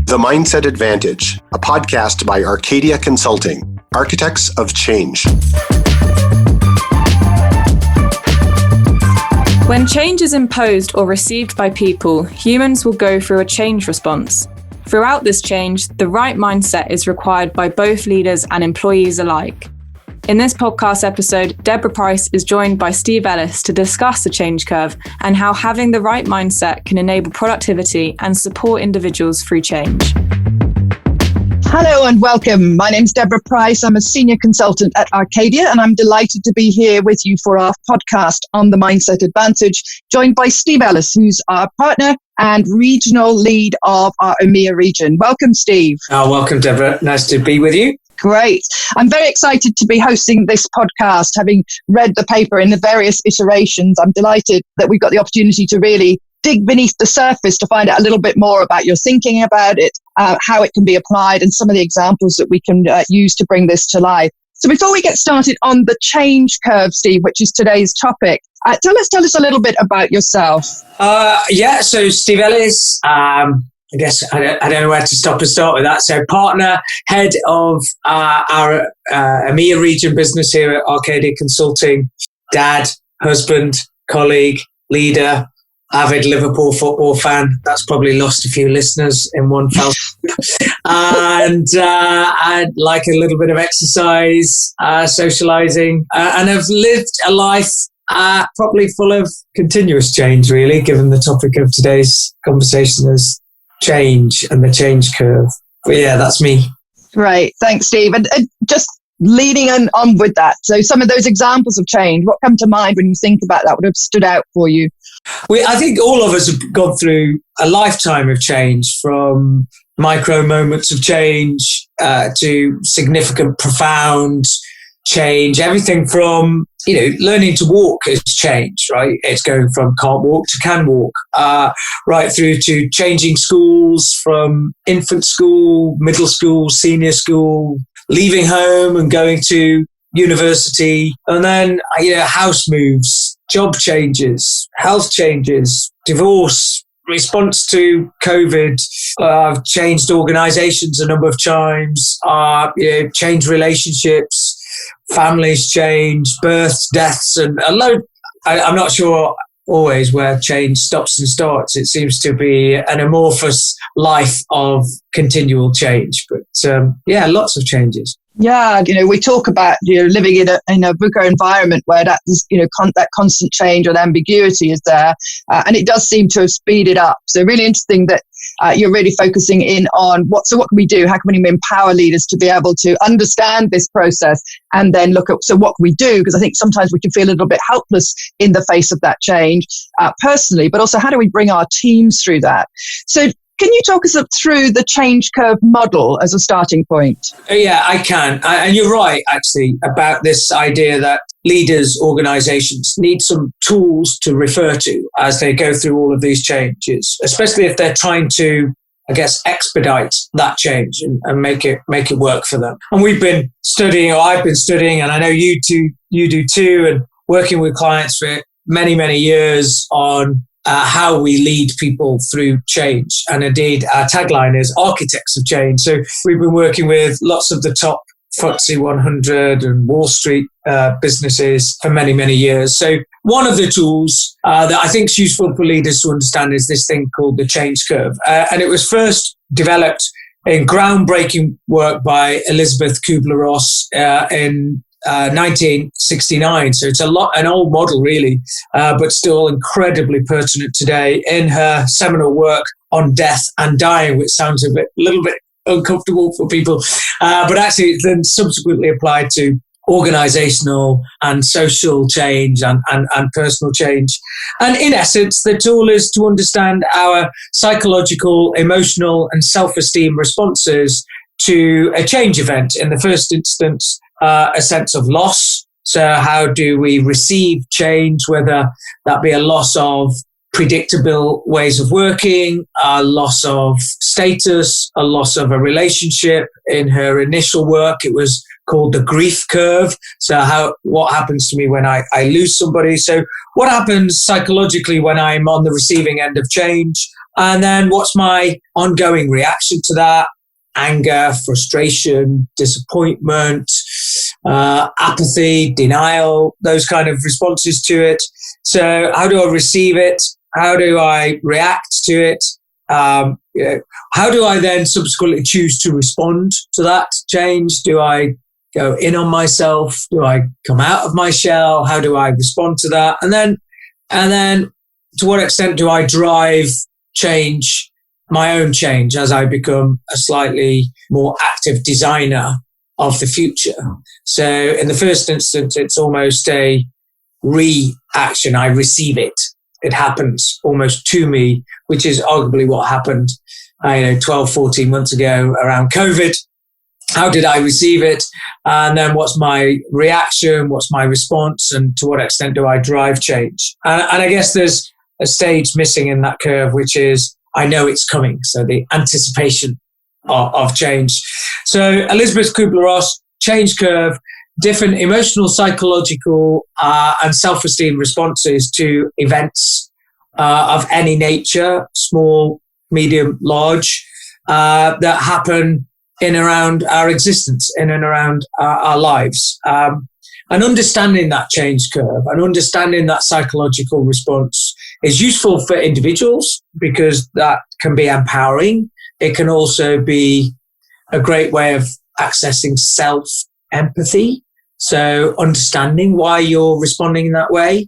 The Mindset Advantage, a podcast by Arcadia Consulting, architects of change. When change is imposed or received by people, humans will go through a change response. Throughout this change, the right mindset is required by both leaders and employees alike. In this podcast episode, Deborah Price is joined by Steve Ellis to discuss the change curve and how having the right mindset can enable productivity and support individuals through change. Hello and welcome. My name's Deborah Price. I'm a senior consultant at Arcadia, and I'm delighted to be here with you for our podcast on the Mindset Advantage, joined by Steve Ellis, who's our partner and regional lead of our EMEA region. Welcome, Steve. Welcome, Deborah. Nice to be with you. Great. I'm very excited to be hosting this podcast, having read the paper in the various iterations. I'm delighted that we've got the opportunity to really dig beneath the surface to find out a little bit more about your thinking about it, how it can be applied, and some of the examples that we can use to bring this to life. So before we get started on the change curve, Steve, which is today's topic, tell us a little bit about yourself. So Steve Ellis, I guess I don't know where to stop and start with that. So partner, head of our EMEA region business here at Arcadia Consulting, dad, husband, colleague, leader, avid Liverpool football fan. That's probably lost a few listeners in one fell swoop. And I'd like a little bit of exercise, socializing, and have lived a life probably full of continuous change, really, given the topic of today's conversation is change and the change curve. But yeah, that's me. Right. Thanks, Steve. And just leading on with that. So some of those examples of change, what come to mind when you think about that, would have stood out for you? I think all of us have gone through a lifetime of change, from micro moments of change to significant, profound change. Everything from, learning to walk is change, right? It's going from can't walk to can walk, right through to changing schools from infant school, middle school, senior school, leaving home and going to university, and then, house moves, job changes, health changes, divorce, response to COVID. I've changed organizations a number of times, changed relationships, families change, births, deaths, and a load. I'm not sure always where change stops and starts. It seems to be an amorphous life of continual change. But lots of changes. Yeah, we talk about living in a VUCA environment where that is, that constant change and ambiguity is there, and it does seem to have speeded up. So really interesting that you're really focusing in on what can we do? How can we empower leaders to be able to understand this process and then look at what can we do? Because I think sometimes we can feel a little bit helpless in the face of that change personally, but also how do we bring our teams through that? So can you talk us through the change curve model as a starting point? Yeah, I can. And you're right, actually, about this idea that leaders, organizations need some tools to refer to as they go through all of these changes, especially if they're trying to, expedite that change and make it work for them. And I've been studying, and I know you do too, and working with clients for many, many years on how we lead people through change. And indeed, our tagline is architects of change. So we've been working with lots of the top FTSE 100 and Wall Street businesses for many, many years. So one of the tools that I think is useful for leaders to understand is this thing called the change curve. And it was first developed in groundbreaking work by Elizabeth Kubler-Ross in 1969. So it's an old model, really, but still incredibly pertinent today in her seminal work on death and dying, which sounds a little bit uncomfortable for people, but actually it's then subsequently applied to organizational and social change and personal change. And in essence, the tool is to understand our psychological, emotional, and self-esteem responses to a change event. In the first instance, a sense of loss. So how do we receive change, whether that be a loss of predictable ways of working, a loss of status, a loss of a relationship. In her initial work, it was called the grief curve. So what happens to me when I lose somebody? So what happens psychologically when I'm on the receiving end of change? And then what's my ongoing reaction to that? Anger, frustration, disappointment, apathy, denial, those kind of responses to it. So how do I receive it? How do I react to it? How do I then subsequently choose to respond to that change? Do I go in on myself? Do I come out of my shell? How do I respond to that? And then to what extent do I drive change, my own change, as I become a slightly more active designer of the future? So in the first instance, it's almost a reaction. I receive it. It happens almost to me, which is arguably what happened 12, 14 months ago around COVID. How did I receive it? And then what's my reaction? What's my response? And to what extent do I drive change? And I guess there's a stage missing in that curve, which is I know it's coming. So the anticipation of change. So Elizabeth Kubler-Ross, change curve, different emotional, psychological, and self-esteem responses to events of any nature, small, medium, large, that happen in and around our existence, in and around our lives. And understanding that change curve and understanding that psychological response is useful for individuals because that can be empowering. It can also be a great way of accessing self-empathy. So understanding why you're responding in that way.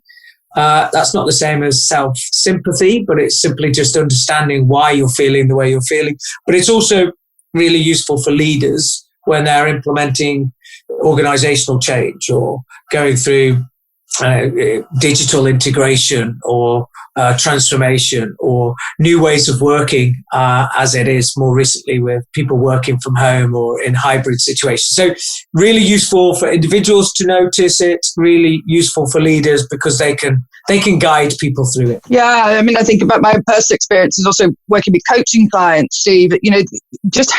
That's not the same as self-sympathy, but it's simply just understanding why you're feeling the way you're feeling. But it's also really useful for leaders when they're implementing organizational change or going through digital integration or transformation or new ways of working, as it is more recently with people working from home or in hybrid situations. So really useful for individuals to notice it, really useful for leaders because they can guide people through it. Yeah, I mean, I think about my own personal experiences also working with coaching clients, Steve, just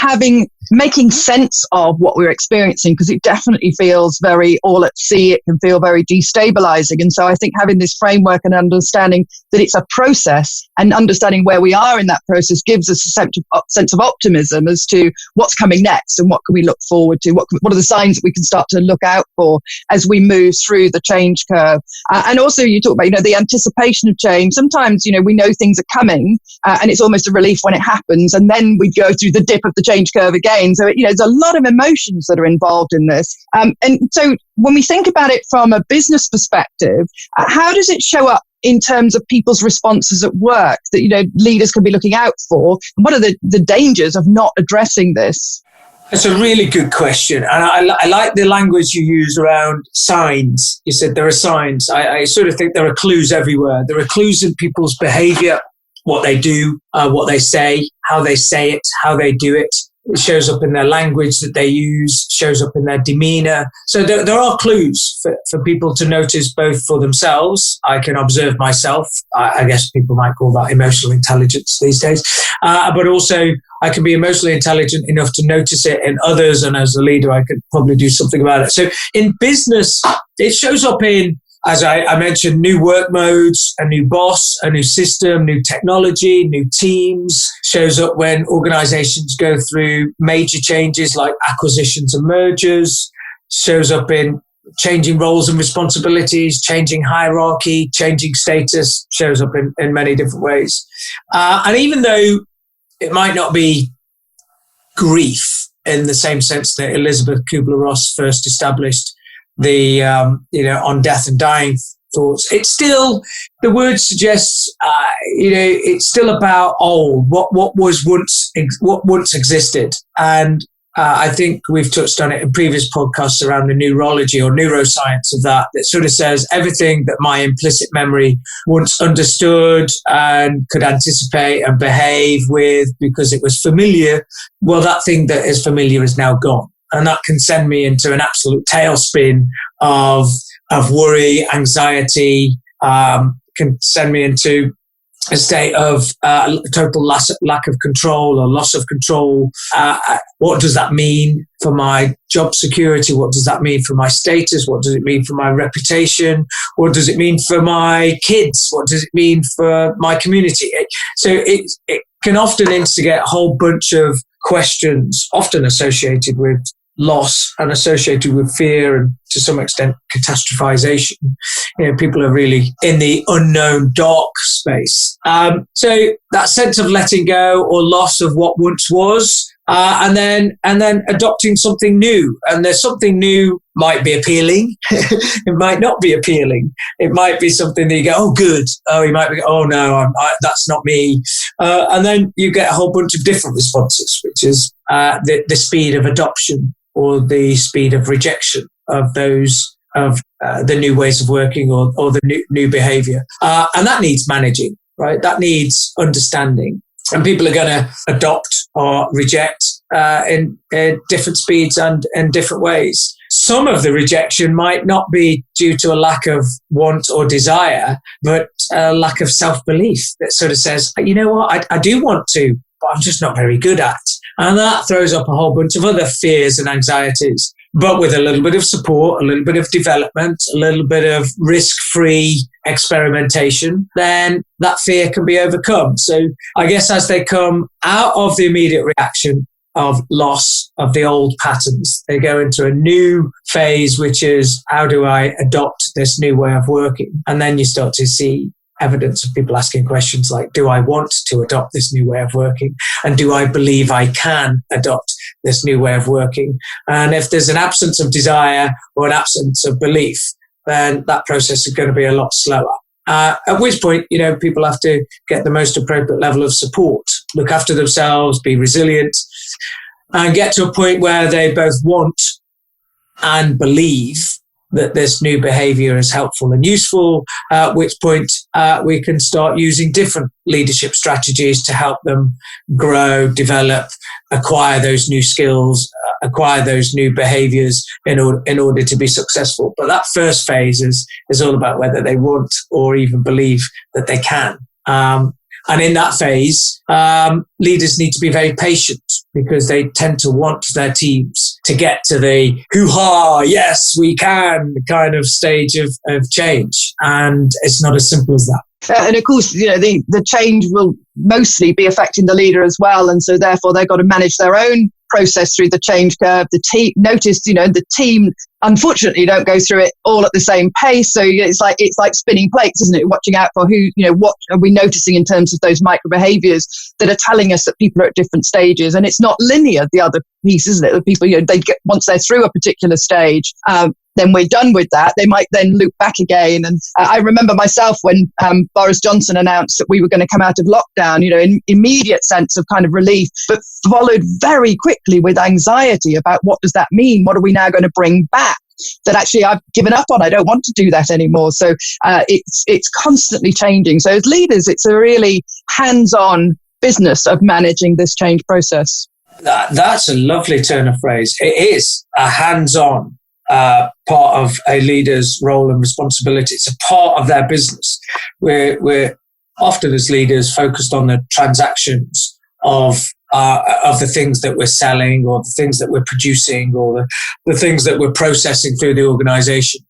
making sense of what we're experiencing, because it definitely feels very all at sea. It can feel very destabilizing. And so I think having this framework and understanding that it's a process and understanding where we are in that process gives us a sense of optimism as to what's coming next and what can we look forward to, what are the signs that we can start to look out for as we move through the change curve. And also you talk about, the anticipation of change. Sometimes, we know things are coming and it's almost a relief when it happens. And then we go through the dip of the change curve again. So, there's a lot of emotions that are involved in this. And so when we think about it from a business perspective, how does it show up in terms of people's responses at work that, leaders can be looking out for? And what are the dangers of not addressing this? That's a really good question. And I like the language you use around signs. You said there are signs. I sort of think there are clues everywhere. There are clues in people's behavior, what they do, what they say, how they say it, how they do it. It shows up in their language that they use, shows up in their demeanor. So there are clues for people to notice both for themselves. I can observe myself. I guess people might call that emotional intelligence these days. But also I can be emotionally intelligent enough to notice it in others. And as a leader, I could probably do something about it. So in business, it shows up in, as I mentioned, new work modes, a new boss, a new system, new technology, new teams. Shows up when organizations go through major changes like acquisitions and mergers. Shows up in changing roles and responsibilities, changing hierarchy, changing status. Shows up in many different ways. And even though it might not be grief in the same sense that Elizabeth Kubler-Ross first established the on death and dying thoughts, it's still, the word suggests it's still about old, what once existed. And I think we've touched on it in previous podcasts around the neurology or neuroscience of that sort of says everything that my implicit memory once understood and could anticipate and behave with because it was familiar, well, that thing that is familiar is now gone. And that can send me into an absolute tailspin of worry, anxiety, can send me into a state of total lack of control or loss of control. What does that mean for my job security? What does that mean for my status? What does it mean for my reputation? What does it mean for my kids? What does it mean for my community? So it can often instigate a whole bunch of questions, often associated with loss and associated with fear and to some extent catastrophization. People are really in the unknown dark space. So that sense of letting go or loss of what once was, and then adopting something new. And there's something new might be appealing. It might not be appealing. It might be something that you go, oh, good. Oh, you might be, oh no, that's not me. And then you get a whole bunch of different responses, which is the speed of adoption or the speed of rejection of those of the new ways of working or the new behavior. And that needs managing, right? That needs understanding. And people are going to adopt or reject in different speeds and in different ways. Some of the rejection might not be due to a lack of want or desire, but a lack of self-belief that sort of says, you know what, I do want to, but I'm just not very good at. And that throws up a whole bunch of other fears and anxieties. But with a little bit of support, a little bit of development, a little bit of risk-free experimentation, then that fear can be overcome. So I guess as they come out of the immediate reaction of loss of the old patterns, they go into a new phase, which is, how do I adopt this new way of working? And then you start to see evidence of people asking questions like, do I want to adopt this new way of working? And do I believe I can adopt this new way of working? And if there's an absence of desire or an absence of belief, then that process is going to be a lot slower. At which point, people have to get the most appropriate level of support, look after themselves, be resilient, and get to a point where they both want and believe that this new behavior is helpful and useful, at which point we can start using different leadership strategies to help them grow, develop, acquire those new skills, acquire those new behaviors in order to be successful. But that first phase is all about whether they want or even believe that they can. And in that phase, leaders need to be very patient because they tend to want their teams to get to the hoo-ha, yes, we can kind of stage of change. And it's not as simple as that. And of course, the change will mostly be affecting the leader as well. And so therefore, they've got to manage their own process through the change curve. The team, the team, unfortunately, don't go through it all at the same pace. So it's like spinning plates, isn't it? Watching out for what are we noticing in terms of those micro behaviors that are telling us that people are at different stages. And it's not linear, the other piece, isn't it? The people, they get, once they're through a particular stage, then we're done with that. They might then loop back again. And I remember myself when Boris Johnson announced that we were going to come out of lockdown, in immediate sense of kind of relief, but followed very quickly with anxiety about what does that mean? What are we now going to bring back? That actually I've given up on. I don't want to do that anymore. So it's constantly changing. So as leaders, it's a really hands-on business of managing this change process. That's a lovely turn of phrase. It is a hands-on part of a leader's role and responsibility. It's a part of their business. We're often as leaders focused on the transactions of the things that we're selling or the things that we're producing or the things that we're processing through the organization.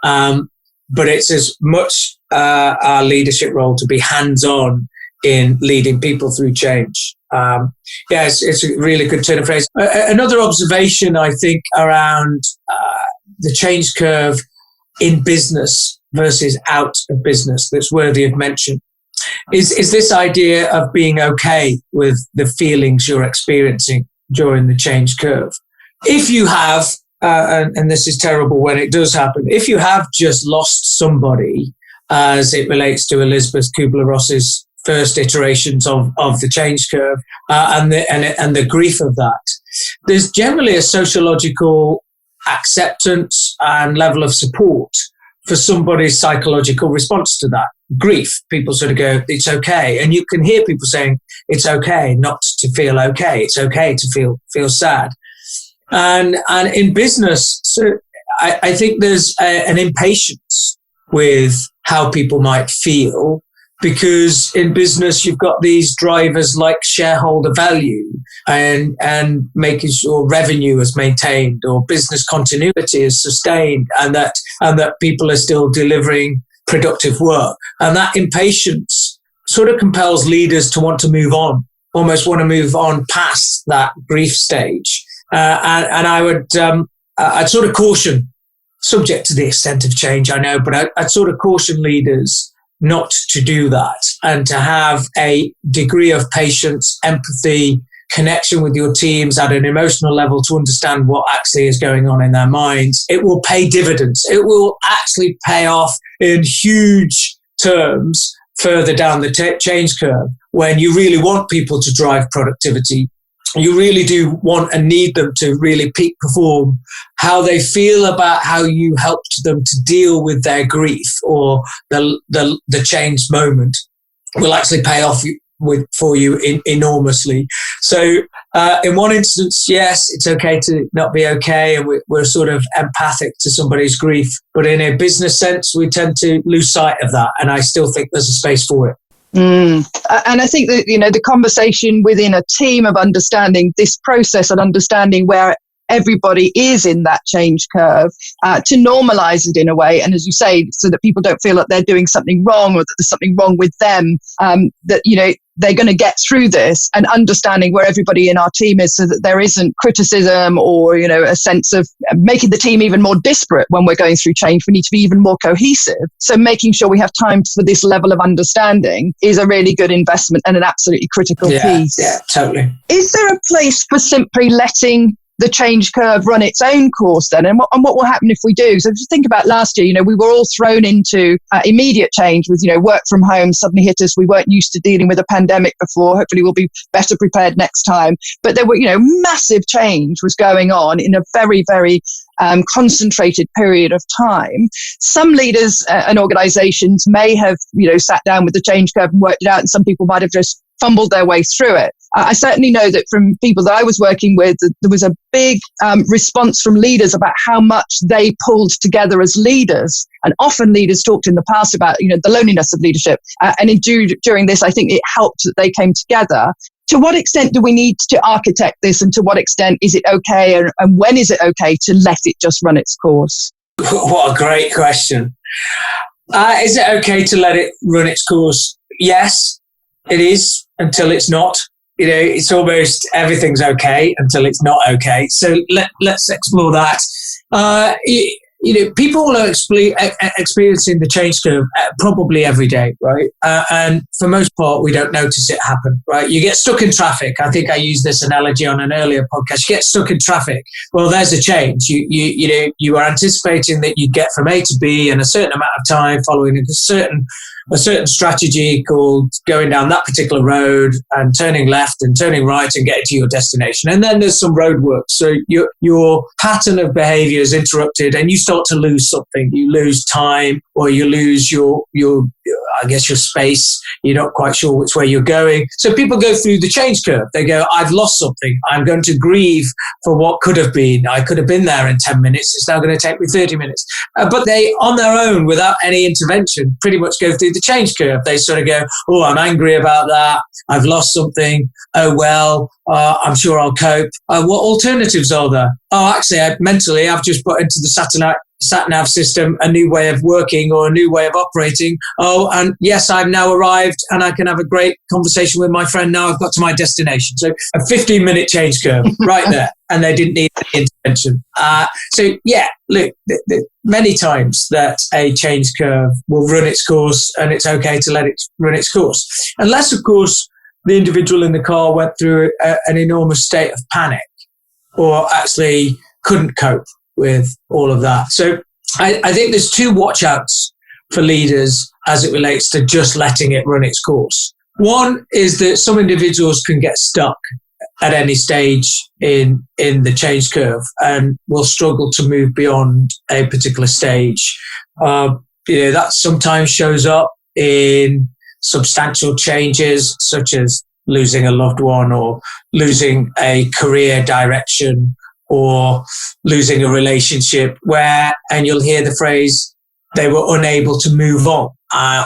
But it's as much our leadership role to be hands-on in leading people through change. It's a really good turn of phrase. Another observation, I think, around the change curve in business versus out of business that's worthy of mention is this idea of being okay with the feelings you're experiencing during the change curve. If you have, and this is terrible when it does happen, if you have just lost somebody, as it relates to Elizabeth Kubler-Ross's first iterations of the change curve and the grief of that, there's generally a sociological acceptance and level of support for somebody's psychological response to that grief. People sort of go, it's okay. And you can hear people saying, it's okay not to feel okay. It's okay to feel sad. And in business, so I think there's an impatience with how people might feel because in business, you've got these drivers like shareholder value and making sure revenue is maintained or business continuity is sustained, and that people are still delivering productive work. And that impatience sort of compels leaders to want to move on, almost want to move on past that grief stage. And I'd sort of caution, subject to the extent of change, I know, but I'd sort of caution leaders not to do that and to have a degree of patience, empathy, connection with your teams at an emotional level to understand what actually is going on in their minds. It will pay dividends. It will actually pay off in huge terms further down the change curve when you really want people to drive productivity. You really do want and need them to really peak perform. How they feel about how you helped them to deal with their grief or the change moment will actually pay off for you enormously. So in one instance, yes, it's okay to not be okay, and we're sort of empathic to somebody's grief. But in a business sense, we tend to lose sight of that, and I still think there's a space for it. And I think that, the conversation within a team of understanding this process and understanding where everybody is in that change curve, to normalize it in a way. And as you say, so that people don't feel that they're doing something wrong or that there's something wrong with them, that, they're going to get through this, and understanding where everybody in our team is so that there isn't criticism or, a sense of making the team even more disparate when we're going through change. We need to be even more cohesive. So making sure we have time for this level of understanding is a really good investment and an absolutely critical piece. Yeah, totally. Is there a place for simply letting the change curve run its own course then? And what will happen if we do? So just think about last year, we were all thrown into immediate change with, work from home suddenly hit us. We weren't used to dealing with a pandemic before. Hopefully we'll be better prepared next time. But there were, massive change was going on in a very, very concentrated period of time. Some leaders and organizations may have, sat down with the change curve and worked it out, and some people might have just fumbled their way through it. I certainly know that from people that I was working with, there was a big response from leaders about how much they pulled together as leaders. And often leaders talked in the past about, the loneliness of leadership. And during this, I think it helped that they came together. To what extent do we need to architect this, and to what extent is it okay, and when is it okay to let it just run its course? What a great question. Is it okay to let it run its course? Yes, it is, until it's not. It's almost everything's okay until it's not okay. So let's explore that. People are experiencing the change curve probably every day, right? And for most part, we don't notice it happen, right? You get stuck in traffic. I think I used this analogy on an earlier podcast. You get stuck in traffic. Well, there's a change. You are anticipating that you get from A to B in a certain amount of time, following a certain strategy called going down that particular road and turning left and turning right and getting to your destination. And then there's some road work. So your pattern of behavior is interrupted, and you start to lose something. You lose time, or you lose your space. You're not quite sure which way you're going. So people go through the change curve. They go, I've lost something. I'm going to grieve for what could have been. I could have been there in 10 minutes. It's now going to take me 30 minutes. But they, on their own, without any intervention, pretty much go through the change curve. They sort of go, oh, I'm angry about that. I've lost something. Oh, well, I'm sure I'll cope. What alternatives are there? Oh, actually, I've just put into the sat-nav system a new way of working or a new way of operating. Oh, and yes, I've now arrived and I can have a great conversation with my friend. Now I've got to my destination. So a 15-minute change curve right there. And they didn't need any intervention. Look, many times that a change curve will run its course, and it's okay to let it run its course. Unless, of course, the individual in the car went through an enormous state of panic or actually couldn't cope with all of that. So I think there's two watch outs for leaders as it relates to just letting it run its course. One is that some individuals can get stuck at any stage in the change curve and will struggle to move beyond a particular stage. That sometimes shows up in substantial changes, such as losing a loved one or losing a career direction or losing a relationship and you'll hear the phrase, they were unable to move on.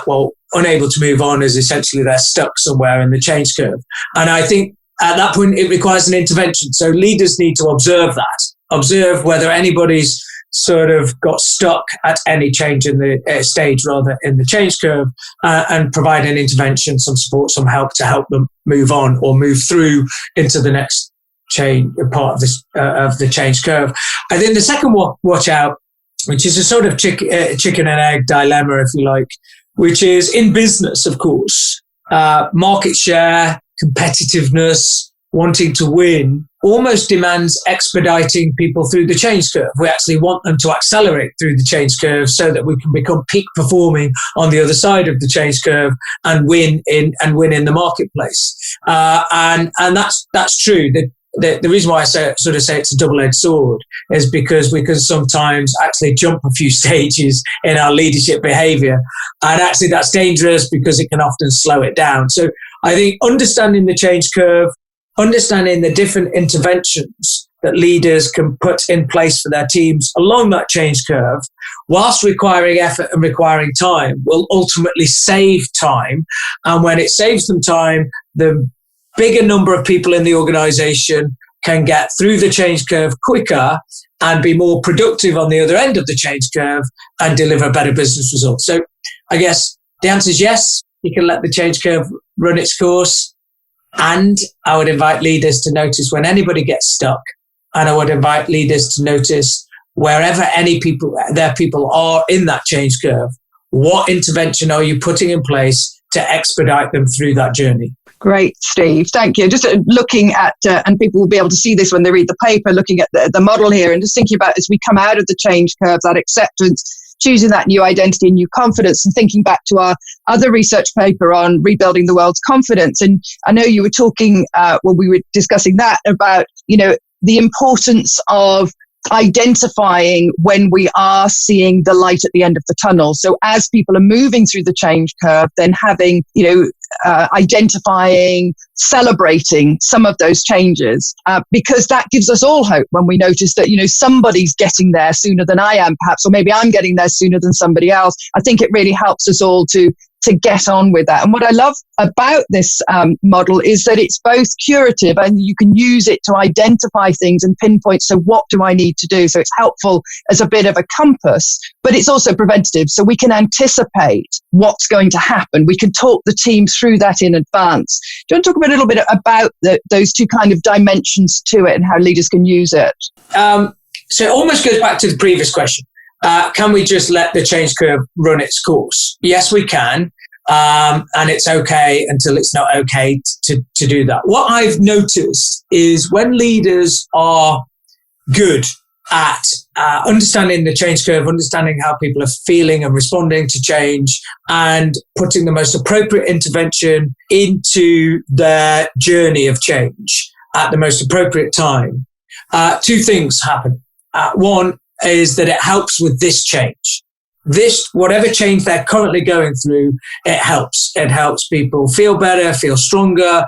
Well, unable to move on as essentially they're stuck somewhere in the change curve. And I think at that point, it requires an intervention. So leaders need to observe whether anybody's sort of got stuck at any change in the stage, rather, in the change curve, and provide an intervention, some support, some help to help them move on or move through into the next change part of this of the change curve. I think the second watch out, which is a sort of chicken and egg dilemma, if you like, which is in business, of course, market share, competitiveness, wanting to win almost demands expediting people through the change curve. We actually want them to accelerate through the change curve so that we can become peak performing on the other side of the change curve and win in the marketplace. And that's true. The reason why I say it's a double-edged sword is because we can sometimes actually jump a few stages in our leadership behavior. And actually that's dangerous because it can often slow it down. So I think understanding the change curve, understanding the different interventions that leaders can put in place for their teams along that change curve, whilst requiring effort and requiring time, will ultimately save time. And when it saves them time, the bigger number of people in the organization can get through the change curve quicker and be more productive on the other end of the change curve and deliver better business results. So I guess the answer is yes, you can let the change curve run its course. And I would invite leaders to notice when anybody gets stuck. And I would invite leaders to notice wherever their people are in that change curve, what intervention are you putting in place to expedite them through that journey? Great, Steve. Thank you. Just looking at, and people will be able to see this when they read the paper, looking at the model here and just thinking about as we come out of the change curve, that acceptance, choosing that new identity and new confidence, and thinking back to our other research paper on rebuilding the world's confidence. And I know you were talking, when we were discussing that, about, the importance of identifying when we are seeing the light at the end of the tunnel. So as people are moving through the change curve, then having, identifying, celebrating some of those changes, because that gives us all hope when we notice that, somebody's getting there sooner than I am, perhaps, or maybe I'm getting there sooner than somebody else. I think it really helps us all to get on with that. And what I love about this model is that it's both curative and you can use it to identify things and pinpoint, so what do I need to do? So it's helpful as a bit of a compass, but it's also preventative. So we can anticipate what's going to happen. We can talk the team through that in advance. Do you want to talk a little bit about those two kind of dimensions to it and how leaders can use it? So it almost goes back to the previous question. Can we just let the change curve run its course? Yes, we can. And it's okay until it's not okay to do that. What I've noticed is when leaders are good at understanding the change curve, understanding how people are feeling and responding to change, and putting the most appropriate intervention into their journey of change at the most appropriate time, two things happen. One is that it helps with this change. Whatever change they're currently going through, it helps. It helps people feel better, feel stronger,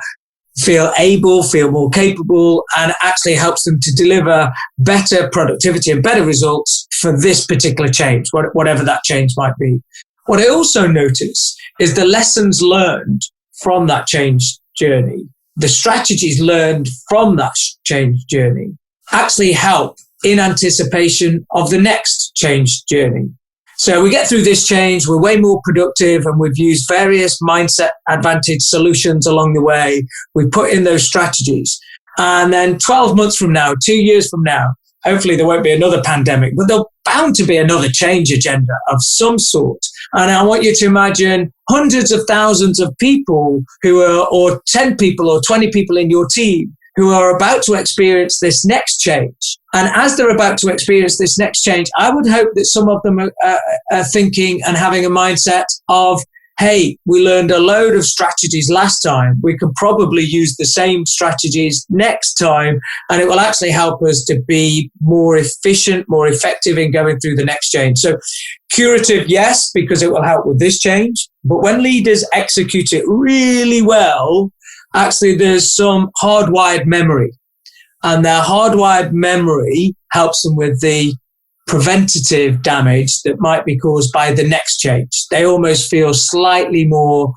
feel able, feel more capable, and actually helps them to deliver better productivity and better results for this particular change, whatever that change might be. What I also notice is the lessons learned from that change journey, the strategies learned from that change journey, actually help in anticipation of the next change journey. So we get through this change, we're way more productive, and we've used various mindset advantage solutions along the way. We put in those strategies. And then 12 months from now, 2 years from now, hopefully there won't be another pandemic, but there'll bound to be another change agenda of some sort. And I want you to imagine hundreds of thousands of people or 10 people or 20 people in your team who are about to experience this next change. And as they're about to experience this next change, I would hope that some of them are thinking and having a mindset of, hey, we learned a load of strategies last time. We could probably use the same strategies next time, and it will actually help us to be more efficient, more effective in going through the next change. So curative, yes, because it will help with this change. But when leaders execute it really well, actually there's some hardwired memory. And their hardwired memory helps them with the preventative damage that might be caused by the next change. They almost feel slightly more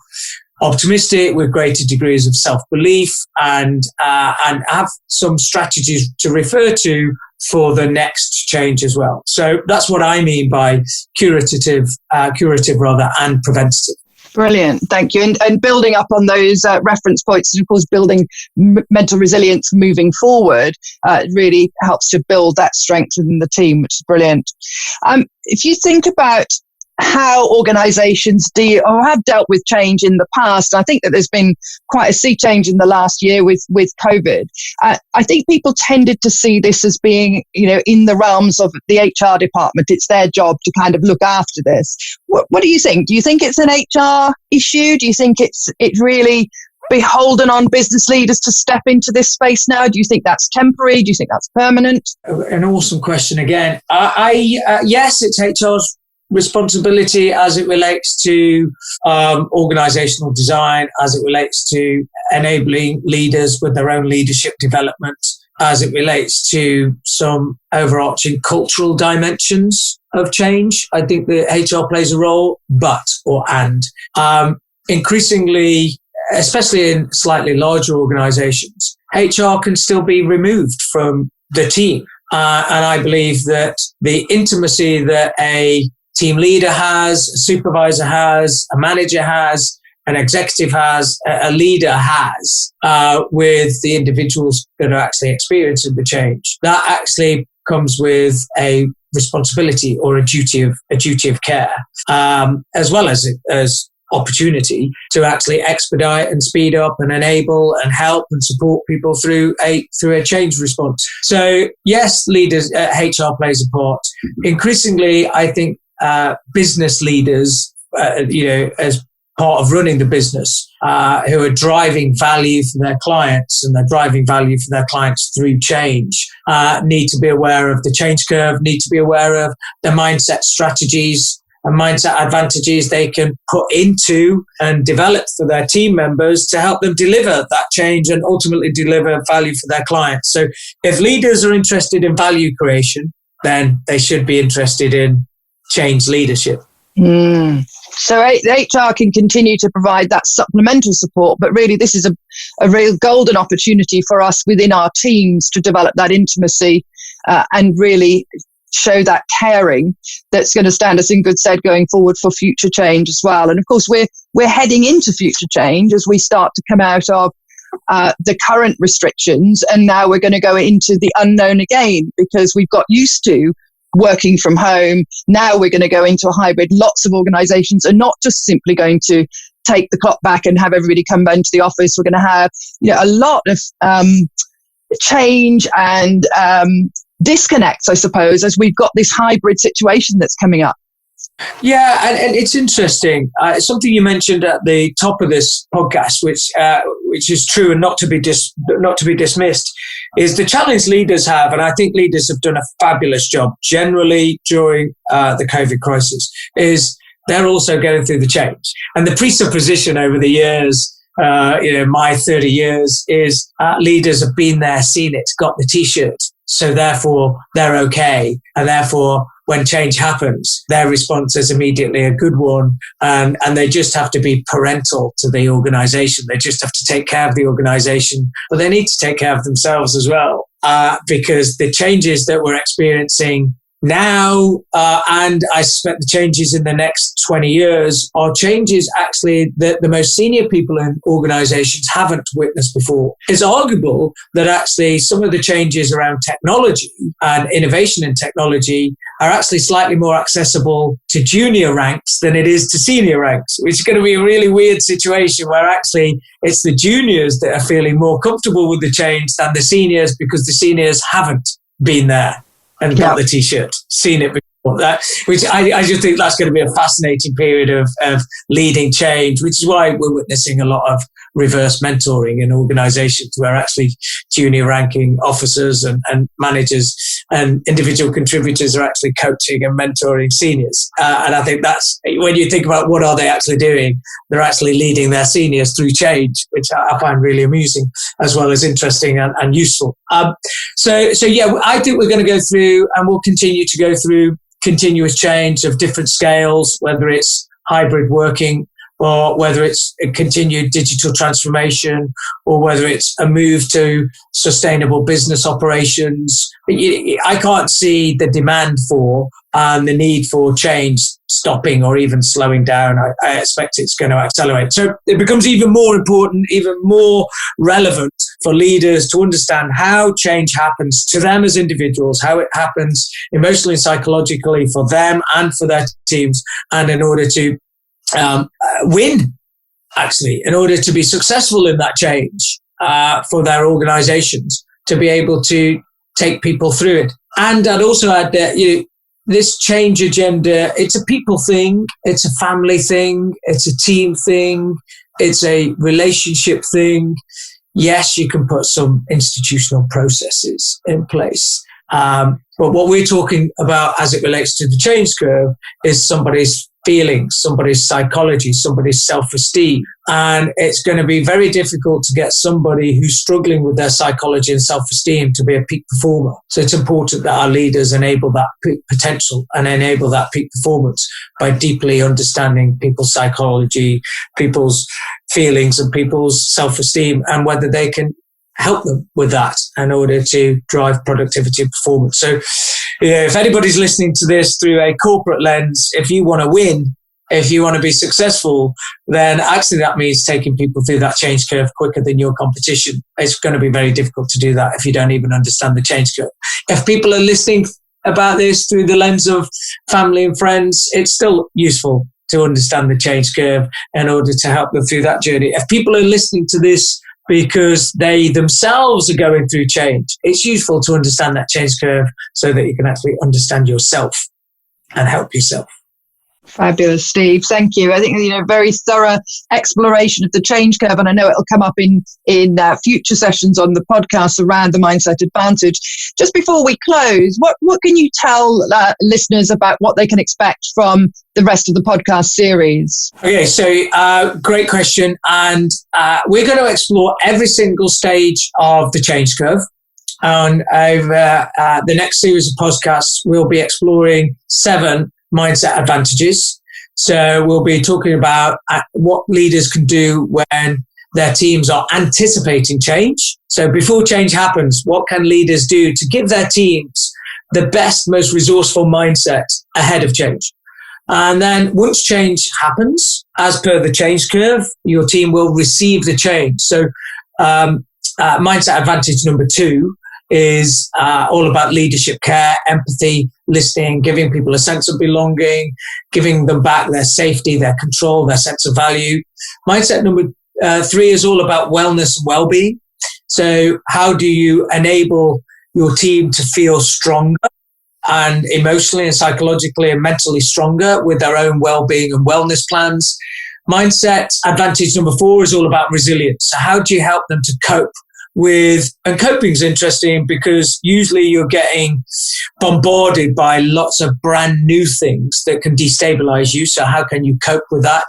optimistic, with greater degrees of self-belief, and have some strategies to refer to for the next change as well. So that's what I mean by curative and preventative. Brilliant. Thank you. And building up on those reference points, and of course, building mental resilience moving forward really helps to build that strength within the team, which is brilliant. If you think about how organizations deal or have dealt with change in the past, I think that there's been quite a sea change in the last year with COVID. I think people tended to see this as being, in the realms of the HR department. It's their job to kind of look after this. What do you think? Do you think it's an HR issue? Do you think it's really beholden on business leaders to step into this space now? Do you think that's temporary? Do you think that's permanent? An awesome question again. Yes, it's HR's responsibility as it relates to organizational design, as it relates to enabling leaders with their own leadership development, as it relates to some overarching cultural dimensions of change. I think that HR plays a role, and increasingly, especially in slightly larger organizations, HR can still be removed from the team. And I believe that the intimacy that a team leader has, a supervisor has, a manager has, an executive has, a leader has, with the individuals that are actually experiencing the change, that actually comes with a responsibility or a duty of care, as well as opportunity to actually expedite and speed up and enable and help and support people through a change response. So yes, leaders, HR plays a part. Increasingly, I think business leaders, as part of running the business, who are driving value for their clients, and they're driving value for their clients through change, need to be aware of the change curve, need to be aware of the mindset strategies and mindset advantages they can put into and develop for their team members to help them deliver that change and ultimately deliver value for their clients. So if leaders are interested in value creation, then they should be interested in change leadership. So HR can continue to provide that supplemental support, but really this is a real golden opportunity for us within our teams to develop that intimacy and really show that caring that's going to stand us in good stead going forward for future change as well. And of course, we're heading into future change as we start to come out of the current restrictions, and now we're going to go into the unknown again because we've got used to working from home. Now we're going to go into a hybrid. Lots of organizations are not just simply going to take the clock back and have everybody come into the office. We're going to have a lot of change and disconnects, I suppose, as we've got this hybrid situation that's coming up. Yeah, and it's interesting. Something you mentioned at the top of this podcast, which is true and not to be dismissed, is the challenge leaders have, and I think leaders have done a fabulous job generally during the COVID crisis, is they're also going through the change. And the presupposition over the years, my 30 years, is leaders have been there, seen it, got the T-shirt. So therefore, they're okay. And therefore, when change happens, their response is immediately a good one. And they just have to be parental to the organization. They just have to take care of the organization, but they need to take care of themselves as well. Because the changes that we're experiencing now, and I suspect the changes in the next 20 years, are changes actually that the most senior people in organizations haven't witnessed before. It's arguable that actually some of the changes around technology and innovation in technology are actually slightly more accessible to junior ranks than it is to senior ranks, which is going to be a really weird situation where actually it's the juniors that are feeling more comfortable with the change than the seniors, because the seniors haven't been there and got the T-shirt, seen it before. Which I just think that's going to be a fascinating period of leading change, which is why we're witnessing a lot of reverse mentoring in organizations where actually junior ranking officers and managers and individual contributors are actually coaching and mentoring seniors. And I think that's, when you think about what are they actually doing, they're actually leading their seniors through change, which I find really amusing. as well as interesting and useful. So yeah, I think we're going to go through, and we'll continue to go through, continuous change of different scales, whether it's hybrid working, or whether it's a continued digital transformation, or whether it's a move to sustainable business operations. I can't see the demand for and the need for change stopping or even slowing down. I expect it's going to accelerate. So it becomes even more important, even more relevant for leaders to understand how change happens to them as individuals, how it happens emotionally and psychologically for them and for their teams, and in order to win, actually, in order to be successful in that change for their organizations, to be able to take people through it. And I'd also add that this change agenda, it's a people thing, it's a family thing, it's a team thing, it's a relationship thing. Yes, you can put some institutional processes in place. But what we're talking about as it relates to the change curve is somebody's feelings, somebody's psychology, somebody's self-esteem. And it's going to be very difficult to get somebody who's struggling with their psychology and self-esteem to be a peak performer. So it's important that our leaders enable that peak potential and enable that peak performance by deeply understanding people's psychology, people's feelings and people's self-esteem, and whether they can help them with that in order to drive productivity and performance. So if anybody's listening to this through a corporate lens, if you want to win, if you want to be successful, then actually that means taking people through that change curve quicker than your competition. It's going to be very difficult to do that if you don't even understand the change curve. If people are listening about this through the lens of family and friends, it's still useful to understand the change curve in order to help them through that journey. If people are listening to this because they themselves are going through change, it's useful to understand that change curve so that you can actually understand yourself and help yourself. Fabulous, Steve. Thank you. I think, very thorough exploration of the change curve, and I know it'll come up in future sessions on the podcast around the mindset advantage. Just before we close, what can you tell listeners about what they can expect from the rest of the podcast series? Okay, so great question. And we're going to explore every single stage of the change curve. And over the next series of podcasts, we'll be exploring 7 mindset advantages. So we'll be talking about what leaders can do when their teams are anticipating change. So before change happens, what can leaders do to give their teams the best, most resourceful mindset ahead of change? And then once change happens, as per the change curve, your team will receive the change. So mindset advantage number 2 is all about leadership care, empathy, listening, giving people a sense of belonging, giving them back their safety, their control, their sense of value. Mindset number 3 is all about wellness and well-being. So how do you enable your team to feel stronger and emotionally and psychologically and mentally stronger with their own well-being and wellness plans? Mindset advantage number 4 is all about resilience. So how do you help them to cope with, and coping is interesting because usually you're getting bombarded by lots of brand new things that can destabilize you. So how can you cope with that?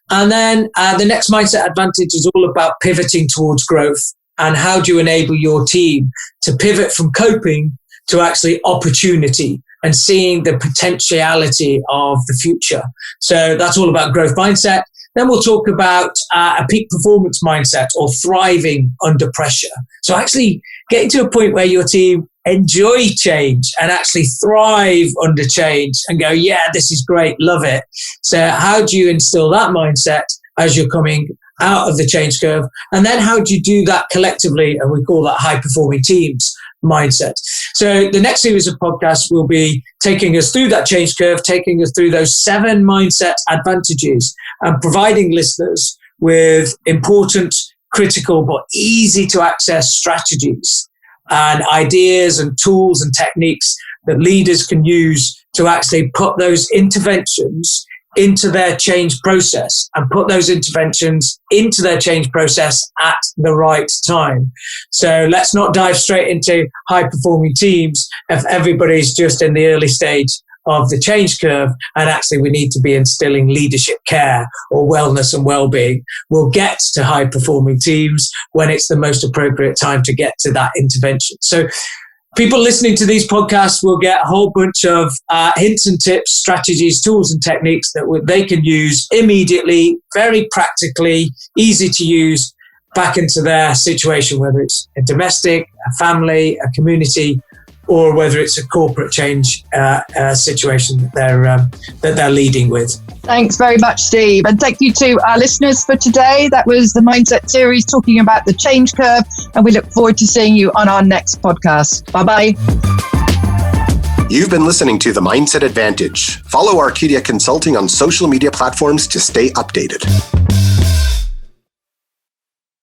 And then the next mindset advantage is all about pivoting towards growth. And how do you enable your team to pivot from coping to actually opportunity and seeing the potentiality of the future? So that's all about growth mindset. Then we'll talk about a peak performance mindset, or thriving under pressure. So actually getting to a point where your team enjoy change and actually thrive under change and go, yeah, this is great, love it. So how do you instill that mindset as you're coming out of the change curve? And then how do you do that collectively? And we call that high performing teams mindset. So the next series of podcasts will be taking us through that change curve, taking us through those 7 mindset advantages, and providing listeners with important, critical, but easy to access strategies and ideas and tools and techniques that leaders can use to actually put those interventions into their change process, and put those interventions into their change process at the right time. So let's not dive straight into high performing teams if everybody's just in the early stage of the change curve, and actually we need to be instilling leadership care or wellness and well-being. We'll get to high-performing teams when it's the most appropriate time to get to that intervention. So people listening to these podcasts will get a whole bunch of hints and tips, strategies, tools and techniques that they can use immediately, very practically, easy to use back into their situation, whether it's a domestic, a family, a community, or whether it's a corporate change situation that they're leading with. Thanks very much, Steve. And thank you to our listeners for today. That was the Mindset series talking about the change curve. And we look forward to seeing you on our next podcast. Bye-bye. You've been listening to The Mindset Advantage. Follow Arcadia Consulting on social media platforms to stay updated.